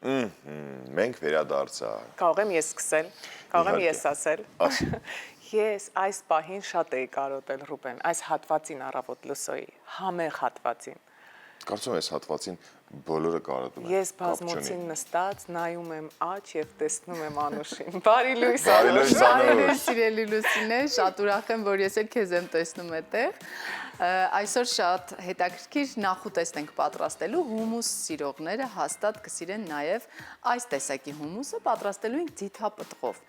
Մենք վերադարձա։ Կարող եմ ես սկսել, կարող եմ ես ասել։ Ես այս պահին շատ էի կարոտել Ռուբեն, այս հատվածին առավոտ լուսոյի, համեղ հատվածին։ Կարծում եմ այս հատվածին բոլորը կարոտում են։ Ես բազմոցին նստած նայում եմ աջ եւ տեսնում եմ Անուշին։ Բարի լույս Անուշ։ Բարի սիրելի Լուսինե, շատ ուրախ եմ, որ ես էլ քեզ եմ տեսնում այդտեղ։ Այսօր շատ հետաքրքիր նախուտեստ ենք պատրաստելու, հումուս սիրողները հաստատ կսիրեն նաև այս տեսակի հումուսը, պատրաստելու ենք ձիթապտղով։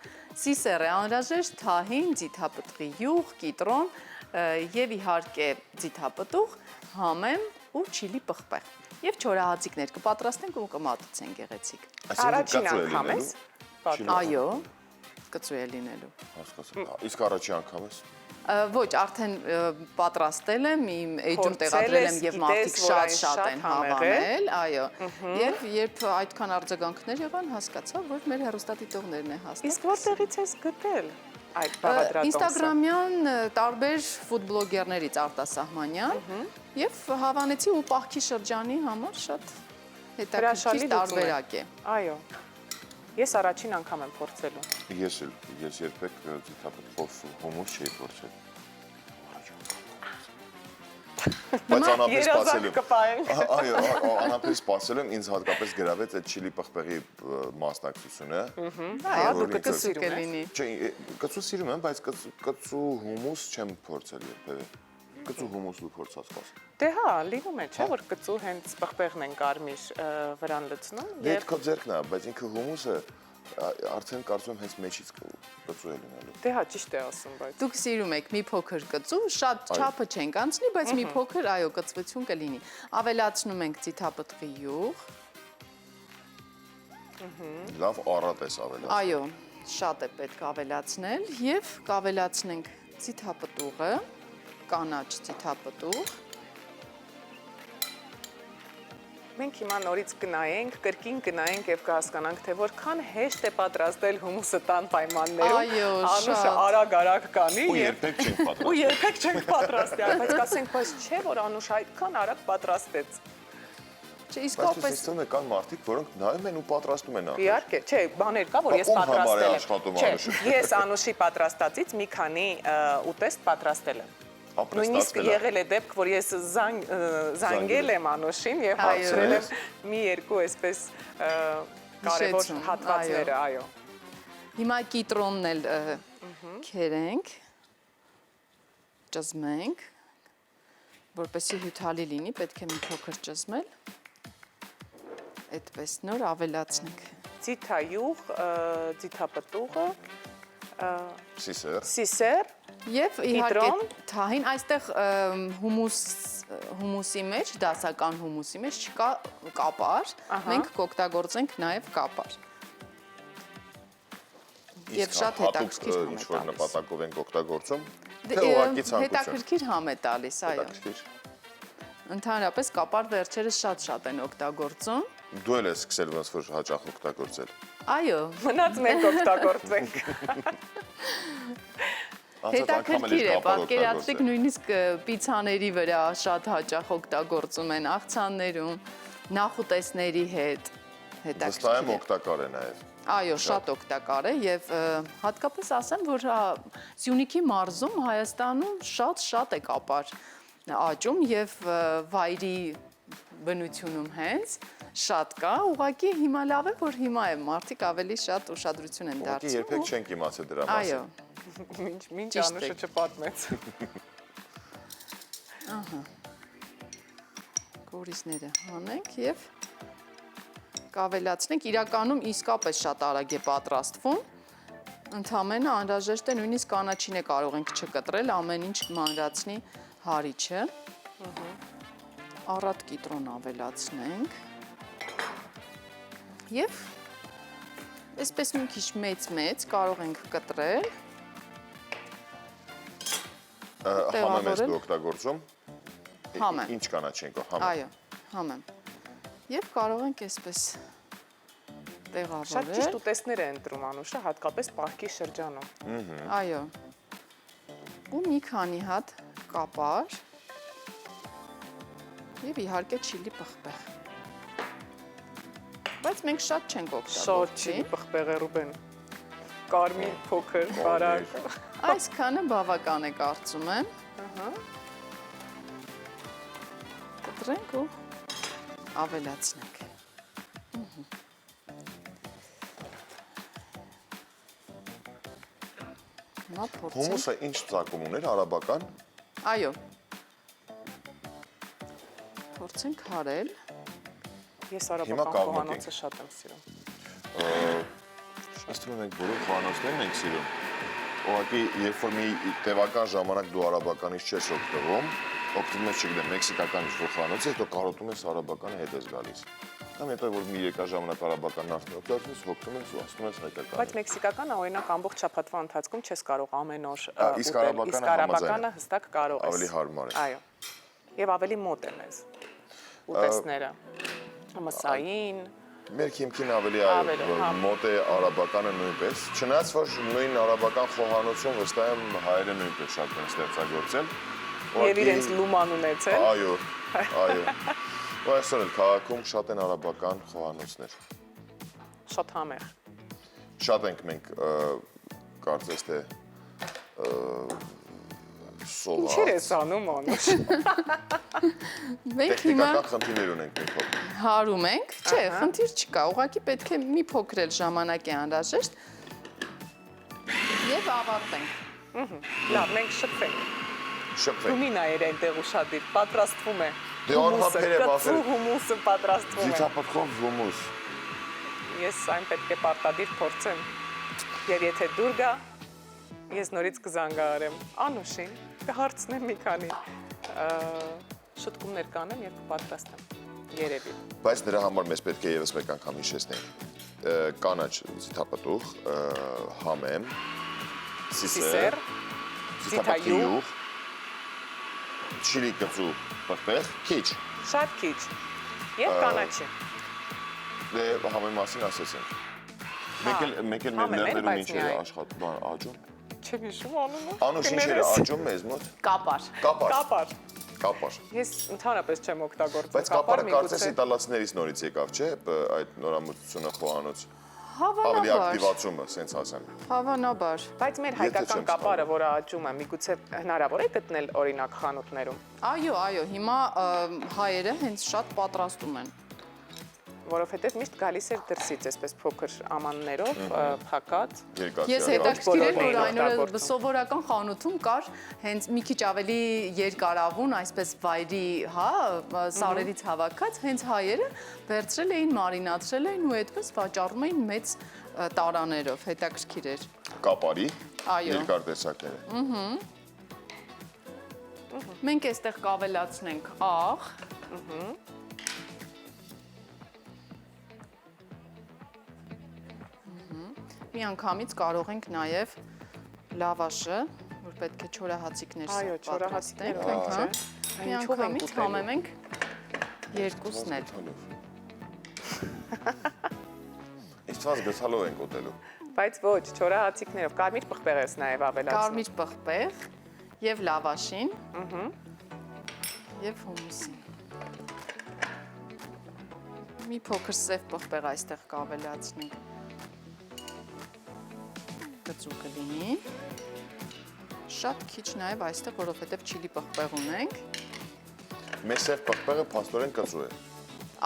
Սիսեր է անհրաժեշտ, թահին, ձիթապտղի յուղ, կիտրոն եւ իհարկե ձիթապտուղ, համեմ ու չիլի պղպեղ։ Եվ չորահացիկներ կպատրաստենք ու կմատուցենք գեղեցիկ։ Առաջին անգամ ես։ Այո, կծու է լինելու։ Հասկացա։ Իսկ առաջի անգամ ես։ Ոչ, արդեն պատրաստել եմ, իմ էջում տեղադրել եմ եւ մարդիկ շատ են հավանել, այո։ Եվ երբ այդքան արձագանքներ եղան, հասկացա, որ մեր հեռուստադիտողներն է հաստատ։ Իսկ որտեղից ես գտել այդ բաղադրատոմսը։ Ինստագրամյան տարբեր ֆուդբլոգերներից արտասահմանյան եւ հավանեցի ու պահքի շրջանի համար շատ հետաքրքիր տարբերակ է։ Այո։ Ես առաջին անգամ եմ փորձելու։ Ես երբեք ձիթապտղով հումուս չէի փորձել։ Բայց անապես սպասել եմ։ Այո, անապես սպասել եմ, ինձ հատկապես գրավեց այդ չիլի պղպեղի մասնակցությունը։ Այո, դու կծու կլինի։ Չէ, կծու սիրում եմ, բայց կծու հումուս չեմ փորձել երբևէ։ Կծու հումուսը փորձած կաս։ Դե հա, լինում է, չէ՞ որ կծու հենց պղպեղն են կարմիր վրան լցնում։ Դե քո ձեռքն է, բայց ինքը հումուսը արդեն կարծում եմ հենց մեջից կծու է լինելու։ Դե հա, ճիշտ է ասում, բայց։ Դուք սիրում եք մի փոքր կծու, շատ չափը չենք անցնի, բայց մի փոքր, այո, կծվություն կլինի։ Ավելացնում ենք ձիթապտղի յուղ։ Լավ առատ ես ավելացնում։ Այո, շատ է պետք ավելացնել եւ կավելացնենք ձիթապտուղը, կանաչ ձիթապտուղ։ Մենք հիմա նորից կնայենք, կրկին կնայենք եւ կհասկանանք, թե որքան հեշտ է պատրաստել հումուսը տան պայմաններում։ Այո, Անուշը արագ կանի ու երբեք չենք պատրաստել։ Ու երբեք չենք պատրաստի, բայց կասենք, բայց չէ որ Անուշ այդքան արագ պատրաստեց։ Չէ, իսկապես Բայց ցույց կան մարդիկ, որոնք նայում են ու պատրաստում են ախր։ Իհարկե, չէ, բաներ կա, որ ես պատրաստել եմ։ Չէ, ես Անուշի պատրաստածից մի քանի ուտեստ պատրաստել եմ։ Նույնիսկ եղել է դեպք, որ ես զանգել եմ Անուշին եւ հարցրել եմ մի երկու այսպես կարևոր հատվածները, այո։ Հիմա կիտրոնն էլ քերենք, ճզմենք, որպեսզի հյութալի լինի, պետք է մի փոքր ճզմել։ Այդպես նոր ավելացնենք։ Ձիթայուղ, ձիթապտուղը, Սիսեր Եվ իհարկե թահին, այստեղ հումուսի մեջ, դասական հումուսի մեջ չկա կապար, մենք կօգտագործենք նաև կապար։ Եվ շատ հետաքրքիր համ է տալիս։ Ինչ-որ նպատակով ենք օգտագործում, թե ուղղակի ցանկություն։ Հետաքրքիր համ է տալիս, այո։ Ընդհանրապես կապար վերջերս շատ են օգտագործում։ Դու էլ ես սկսել ոնց որ հաճախ օգտագործել։ Այո։ Մնաց մենք օգտագործենք։ Հետաքրքիր է, պատկերացրեք նույնիսկ պիցաների վրա շատ հաճախ օգտագործում են աղցաններում, նախուտեսների հետ։ Վստահ եմ օգտակար է նաև։ Այո, շատ օգտակար է եւ հատկապես ասեմ, որ Սյունիքի մարզում Հայաստանում շատ է կապար աճում եւ վայրի բնությունում հենց շատ կա, ուղղակի հիմա լավ է, որ հիմա է մարդիկ ավելի շատ ուշադրություն են դարձնում։ Ուղղակի երբեք չենք իմացել դրա մասին։ Այո։ Մինչ Անուշը չպատմեց։ Ահա։ Կորիզները հանենք եւ կավելացնենք, իրականում իսկապես շատ արագ է պատրաստվում, ընդամենը անհրաժեշտ է նույնիսկ կանաչին է կարող ենք չկտրել, ամեն ինչ մանրացնի հարիչը, առատ կիտրոն ավելացնենք և այսպես մի քիչ մեծ կարող ենք կտրել, Համեմ ես դու օգտագործում, ինչ կանաչ ենք համեմ։ Այո, համեմ։ Եվ կարող ենք այսպես տեղավորել։ Շատ ճիշտ ուտեստներ է ընտրում Անուշը, հատկապես պահքի շրջանում։ Այո։ Ու մի քանի հատ կապար եւ իհարկե չիլի պղպեղ։ Բայց մենք շատ չենք Շոր օգտագործի։ չիլի պղպեղը Ռուբեն։ Կարմիր, փոքր, բարակ։ Այսքանը բավական է կարծում եմ։ Կտրենք ու ավելացնենք։ Հիմա փորձենք։ Հումուսը ինչ ծագում ուներ, արաբական։ Այո։ Փորձենք հարել։ Ես Հիմա արաբական կաղնոտ խոհանոցը շատ եմ սիրում։ Ըստ ուրեմն մենք բոլոր խոհանոցներն ենք սիրում։ Ուղղակի երբ որ մի տևական ժամանակ դու արաբականից չես օգտվում, օգտվում ես, չգիտեմ, մեքսիկական ինչ-որ խոհանոցից, հետո կարոտում ես արաբականը հետ ես գալիս։ Կամ հետո որ մի երկար ժամանակ արաբականն արդեն օգտվում ես, հոգնում ես ու ասում ես հայկական։ Բայց մեքսիկականը օրինակ ամբողջ շաբաթվա ընթացքում չես կարող ամեն օր իսկ ուտել, արաբականը հստակ կարող ես։ Ավելի հարմար է։ Այո։ Եվ ավելի մոտ է մեզ ուտեստները։ Մսային։ Մեր քիմքին ավելի մոտ է արաբականը նույնպես։ Չնայած որ նույն արաբական խոհանոցում վստահ եմ հայերը նույնպես շատ են ստեղծագործել։ Եվ իրենց լուման ունեցել։ Այո, այո։ Ու այսօր էլ քաղաքում շատ են արաբական խոհանոցներ։ Շատ համեղ։ Շատ ենք մենք կարծես թե սովա։ Ինչեր ես անում Անուշ։ Մենք հիմա Տեխնիկական խնդիրներ ունենք մենք հոտ։ հարում ենք։ Չէ, խնդիր չկա։ Ուղղակի պետք է մի փոքր էլ ժամանակ է անհրաժեշտ։ Եվ ավարտենք։ Լավ, մենք շփվենք։ Շփվենք։ Դու մի նայեր այնտեղ ուշադիր, պատրաստվում է։ Դե անհապեր է բախել։ Կծու հումուսը պատրաստվում է։ Ձիթապտղով հումուս։ Ես այն պետք է պարտադիր փորձեմ։ Եվ եթե դուր գա, ես նորից կզանգահարեմ Անուշին, կհարցնեմ մի քանի շտկումներ կանեմ եւ կպատրաստեմ։ Երևի։ Բայց նրա համար մեզ պետք է եւս մեկ անգամ հիշեցնենք։ Կանաչ ձիթապտուղ, համեմ, սիսեր, ձիթապտուղ, չիլի կծու պղպեղ, քիչ։ Շատ քիչ։ Եվ կանաչի։ Դե համի մասին ասեցինք։ Մեկ էլ մեր լեռներում ինչ էր աշխատում, աճում։ Չեմ հիշում անունը։ Անուշ ինչ էր աճում մեզ մոտ։ Կապար։ Կապար։ Կապար։ Ես ընդհանրապես չեմ օգտագործում Բայց կապարը կարծես իտալացիներից նորից եկավ, չէ՞, այդ նորամուծությունը խոհանոց։ Ավելի Հավանաբար։ ակտիվացումը, սենց ասեմ։ Հավանաբար։ Բայց մեր հայկական կապարը, որը աճում է, միգուցե հնարավոր է գտնել օրինակ խանութներում, Այո, հիմա հայերը հենց շատ պատրաստում են։ որովհետև միշտ գալիս էր դրսից, այսպես փոքր ամաններով, փակած։ Ես Երկար հետաքրքիր էր, որ բոլորն այն օրը օգտագործում։ սովորական խանութում կար հենց մի քիչ ավելի երկարավուն, այսպես վայրի, հա, սարերից հավաքած, հենց հայերը վերցրել էին, մարինացրել էին ու այդպես վաճառում էին մեծ տարաներով, հետաքրքիր էր։ Կապարի Այո։ երկար տեսակները։ Մենք այստեղ կավելացնենք աղ, մի անգամից կարող ենք նաև լավաշը, որ պետք է չորահացիկներ Այո, չորահացիկներ պատրաստենք, մի անգամից համեմ ենք երկուսն էլ։ Իստված գցալով ենք ուտելու։ Բայց ոչ, չորահացիկներով, կարմիր պղպեղ ես նաև ավելացնում։ Կարմիր պղպեղ եւ լավաշին, եւ հումուսին։ Մի փոքր սև պղպեղ այստեղ կավելացնենք։ Գծու կլինի։ Շատ քիչ նաև այստեղ, որովհետև չիլի պղպեղ ունենք։ Մեր սև պղպեղը փաստորեն կծու է։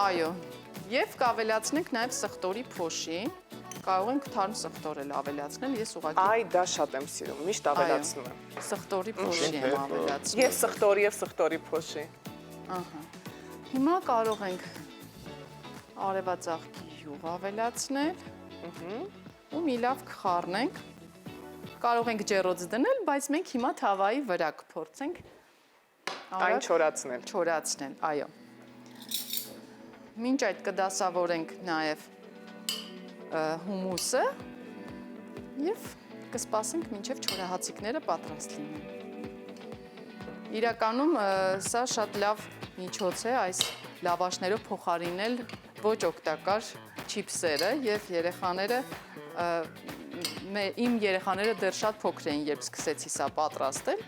Այո, եւ կավելացնենք նաև սխտորի փոշի։ Կարող ենք թարմ սխտոր էլ ավելացնել, ես ուղղակի։ Այ դա շատ եմ սիրում, միշտ ավելացնում եմ։ Սխտորի փոշի եմ ավելացնում։ Եվ սխտորի փոշի։ Ահա։ Հիմա կարող ենք արևածաղկի յուղ ավելացնել։ Ու մի լավ կխառնենք։ Կարող ենք ջեռոց դնել, բայց մենք հիմա թավայի վրա կփորձենք Այն չորացնել։ Չորացնել, այո։ Մինչ այդ կդասավորենք նաև հումուսը եւ կսպասենք մինչեւ չորահացիկները պատրաստ լինեն։ Իրականում սա շատ լավ միջոց է այս լավաշներով փոխարինել ոչ օգտակար չիփսերը եւ երեխաները իմ երեխաները դեռ շատ փոքր էին, երբ սկսեցի սա պատրաստել։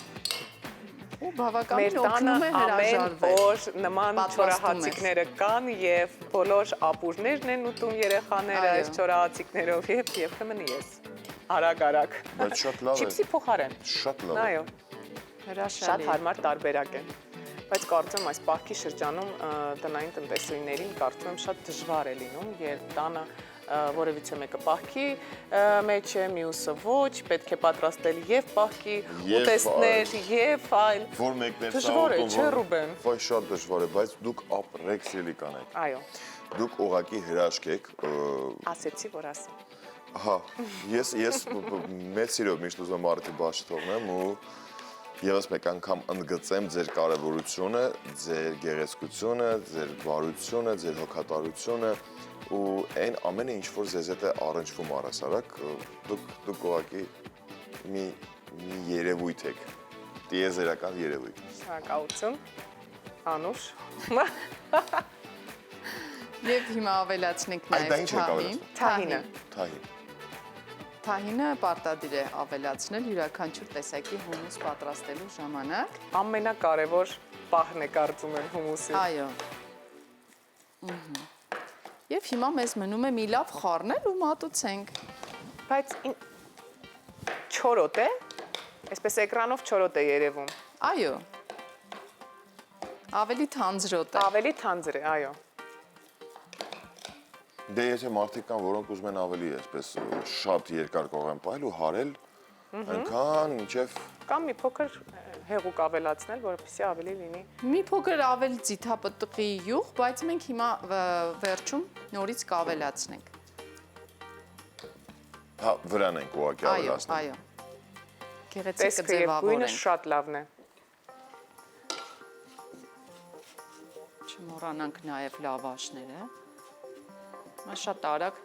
Ու բավականին Մեր տանը օգնում է ամեն հրաժարվել։ օր նման Պատրաստում չորահացիկները կան եւ բոլոր ապուրներն են ուտում երեխաները Այո։ այս չորահացիկներով եւ երբեմն ես արագ Բայց շատ լավ է։ չիպսի փոխարեն Շատ լավ է։ այո շատ Հրաշալի։ հարմար տարբերակ է բայց կարծում եմ այս պահքի շրջանում տնային տնտեսուհիներին կարծում եմ շատ դժվար է լինում երբ տանը որևիցե մեկը պահքի մեջ է, մյուսը ոչ, պետք է պատրաստել եւ պահքի ուտեստներ եւ այլ։ Որ մեկներ Դժվար է, չէ՞ Ռուբեն։ Վայ շատ դժվար է, բայց դուք ապրեք սիրելի կանայք։ Այո, Դուք ուղակի հրաշք եք։ ասեցի, որ ասեմ։ Հա, ես մեծ սիրով միշտ ուզում եմ արդի բաց թողնեմ ու եւս մեկ անգամ ընդգծեմ ձեր կարեւորությունը, ձեր գեղեցկությունը, ձեր բարությունը, ձեր հոգատարությունը ու այն ամենը ինչ որ ձեզ հետ է առնչվում առասարակ, դուք ուղղակի մի երևույթ եք, տիեզերական երևույթ։ Շնորհակալություն, Անուշ։ Եվ հիմա ավելացնենք Այդ դա նաև ինչ եք թահին։ Թահինը։ Թահինը պարտադիր է ավելացնել յուրաքանչյուր տեսակի հումուս պատրաստելու ժամանակ։ Ամենակարևոր պահն է կարծում եմ հումուսի։ Այո։ Եվ հիմա մեզ մնում է մի լավ խառնել ու մատուցենք։ Բայց չորոտ է։ Այսպես էկրանով չորոտ է երևում։ Այո։ Ավելի թանձրոտ է։ Ավելի թանձր է, այո։ Դե եթե մարդիկ կան, որոնք ուզում են ավելի այսպես շատ երկար կողեն պահել ու հարել, այնքան մինչև Կամ մի փոքր հեղուկ ավելացնել, որպեսզի ավելի լինի։ Մի փոքր ավելի ձիթապտղի յուղ, բայց մենք հիմա վերջում նորից կավելացնենք։ հա վրան ենք ուղղակի Այո, ավելացնում։ այո։ Գեղեցիկ Տեսքը եւ գույնը կձևավորենք։ շատ լավն է։ Չմոռանանք նաև լավաշները։ Մա շատ արագ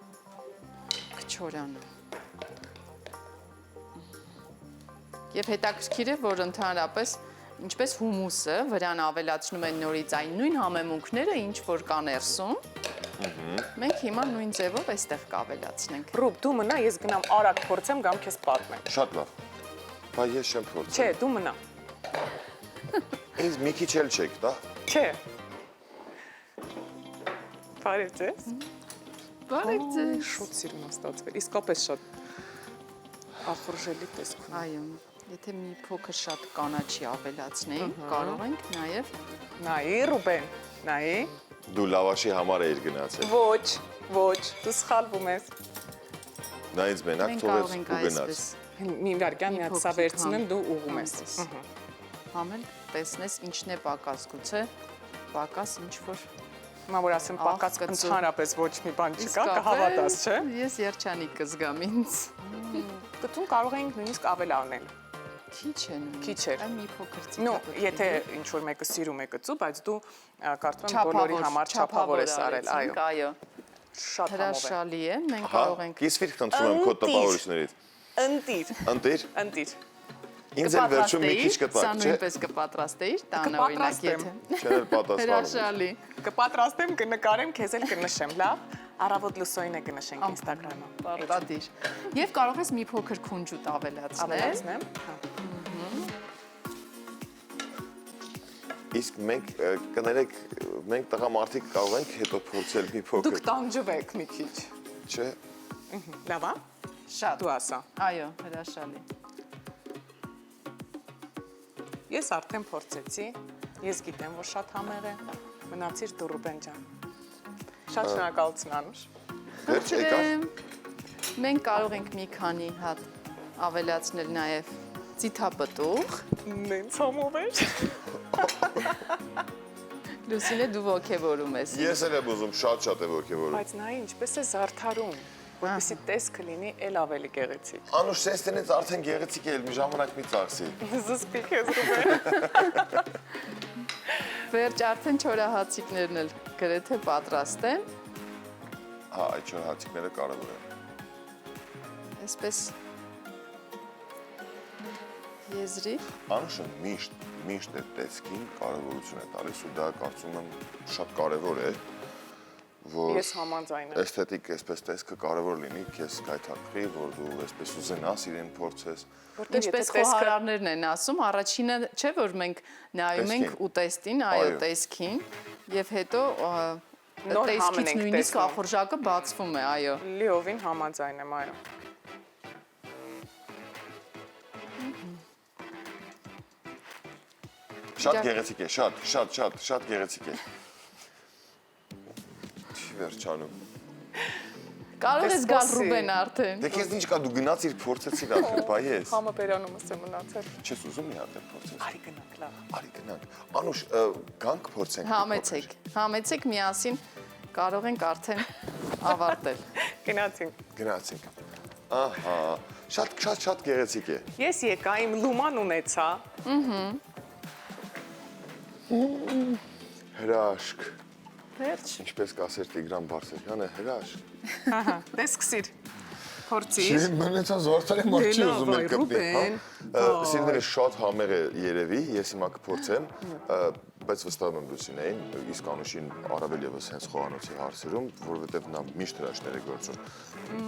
կչորանը։ Եվ հետաքրքիր է, որ ընդհանրապես ինչպես հումուսը վրան ավելացնում են նորից այն նույն համեմունքները, ինչ որ կան ներսում, մենք հիմա նույն ձևով այստեղ կավելացնենք։ Ռուբ, դու մնա, ես գնամ արագ փորձեմ, գամ քեզ պատմեմ։ Շատ լավ։ Բայց ես չեմ փորձել։ Չէ, դու մնա։ Ինձ մի քիչ էլ չեք, դա։ Չէ։ Բարև ձեզ։ Բարև ձեզ։ Շուտ սիրուն ստացվել։ Իսկապես շատ ախորժելի տեսք ունի։ Այո, եթե մի փոքր շատ կանաչի ավելացնենք, կարող ենք նաև Նայի, Ռուբեն, նայի։ Դու լավաշի համար էիր գնացել։ Ոչ, դու սխալվում ես։ Նա ինձ մենակ մենք թողեց կարող ենք ու գնաց։ այսպես Մի վարկյան մի հատ սա վերցնեմ, դու ուղում ես։ համել տեսնես ինչն է պակաս, գուցե պակաս ինչ որ Հիմա որ ասեմ պակաս կծու։ ընդհանրապես ոչ մի բան չկա, կհավատաս, չէ։ Ես երջանիկ կզգամ ինձ։ Գտուն կարող էինք նույնիսկ ավել անել։ Քիչ է նույնիսկ։ Քիչ էր։ Այ մի փոքր Ну, ցիկա։ եթե ինչ որ մեկը սիրում է կծու, բայց դու կարծում եմ բոլորի համար չափավոր ես արել, այո։ Այո։ Շատ համով է։ Հրաշալի է, մենք Հա, կարող ենք կիսվիր խնդրում եմ քո տպավորություններից։ Ընտիր, Ընտիր, ընտիր։ ինձ էլ վերջում մի քիչ Սա կտակ, չէ։ նույնպես կպատրաստեիր, տանը օրինակ եթե։ Չէ, էլ պատասխանում։ Հրաշալի։ Կպատրաստեմ, կնկարեմ, քեզ էլ կնշեմ, լավ։ Առավոտ լուսոյին է կնշենք Instagram-ը։ Պարտադիր։ Եվ կարող ես մի փոքր քունջուտ ավելացնել։ Ավելացնեմ։ Իսկ մենք կներեք, մենք տղամարդիկ կարող ենք հետո փորձել մի Դուք փոքր, տանջվեք մի քիչ։ չէ։ Լավ է։ Շատ։ Դու ասա։ Այո, հրաշալի։ Ես արդեն փորձեցի։ Ես գիտեմ, որ շատ համեղ է։ Մնացիր դու Ռուբեն ջան։ Շատ շնորհակալություն Անուշ։ Վերջ եկավ։ Մենք կարող ենք մի քանի հատ ավելացնել նաև ձիթապտուղ։ Նենց համով էր։ Լուսինե դու ոգևորում ես։ Ես էլ եմ ուզում շատ է ոգևորում։ Բայց նայ ինչպես է զարդարում, որպեսզի տեսքը լինի էլ ավելի գեղեցիկ։ Անուշ, սենց տնից արդեն գեղեցիկ է, մի ժամանակ մի ծախսի։ Զսպի քեզ Ռուբեն։ Վերջ արդեն չորահացիկներն էլ գրեթե պատրաստ են։ Հա, այդ չոր հացիկները կարևոր են։ Այսպես եզրի։ Անուշը միշտ է տեսքին կարևորություն է տալիս ու դա կարծում եմ շատ կարևոր է, որ Ես համաձայն եմ։ էսթետիկ այսպես տեսքը կարևոր լինի, քեզ կայթակղի, որ դու այսպես ուզենաս իրեն փորձես։ Ինչպես խոհարարներն են ասում, առաջինը չէ որ մենք նայում ենք ուտեստին, այո, տեսքին, եւ հետո տեսքից նույնիսկ ախորժակը բացվում է, այո։ Լիովին համաձայն եմ, այո։ Շատ գեղեցիկ է, շատ գեղեցիկ է։ Չի վերջանում։ Կարող ես գալ Ռուբեն արդեն։ Դե քեզ ինչ կա, դու գնացիր փորձեցիր արդեն, բայ ես։ Համաբերանումս եմ մնացել։ Չես ուզում մի հատ փորձես։ Արի գնանք, լավ։ Արի գնանք։ Անուշ, գանք փորձենք։ Համեցեք միասին կարող ենք արդեն ավարտել։ Գնացինք։ Ահա, շատ գեղեցիկ է։ Ես եկա, իմ լուման ունեցա։ Հրաշք։ Վերջ։ Ինչպես կասեր Տիգրան Բարսեղյանը, հրաշք։ Ահա, դե սկսիր։ Փորձիր։ Չի, մնացա զորտալի մոտ չի ուզում էլ կպնի, Սիրները շատ համեղ է երևի, ես հիմա կփորձեմ, բայց վստահում եմ Լուսինեին, իսկ Անուշին առավել ևս հենց խոհանոցի հարցերում, որովհետև նա միշտ հրաշքներ է գործում։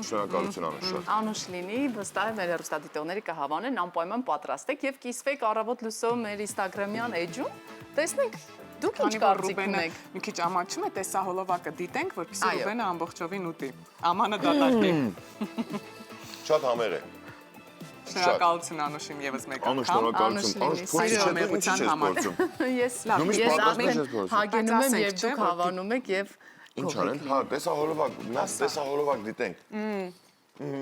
Շնորհակալություն Անուշ շատ։ Անուշ լինի, վստահ եմ մեր հեռուստադիտողների կհավանեն, անպայման պատրաստեք եւ կիսվեք առավոտ լուսով մեր Instagram-յան էջում։ Տեսնենք դուք ինչ կարծիք ունեք։ Մի քիչ ամաչում է, տեսահոլովակը դիտենք, որպեսզի Ռուբենը ամբողջովին ուտի։ Ամանը դատարկենք։ Շատ համեղ է։ Շնորհակալություն Անուշին եւս մեկ Անուշ, անգամ։ շնորհակալություն։ Անուշ, փորձի համար։ Ես արդեն հագենում եմ եւ դուք հավանում եք եւ Ինչ անեն, հա, տեսահոլովակ դիտենք։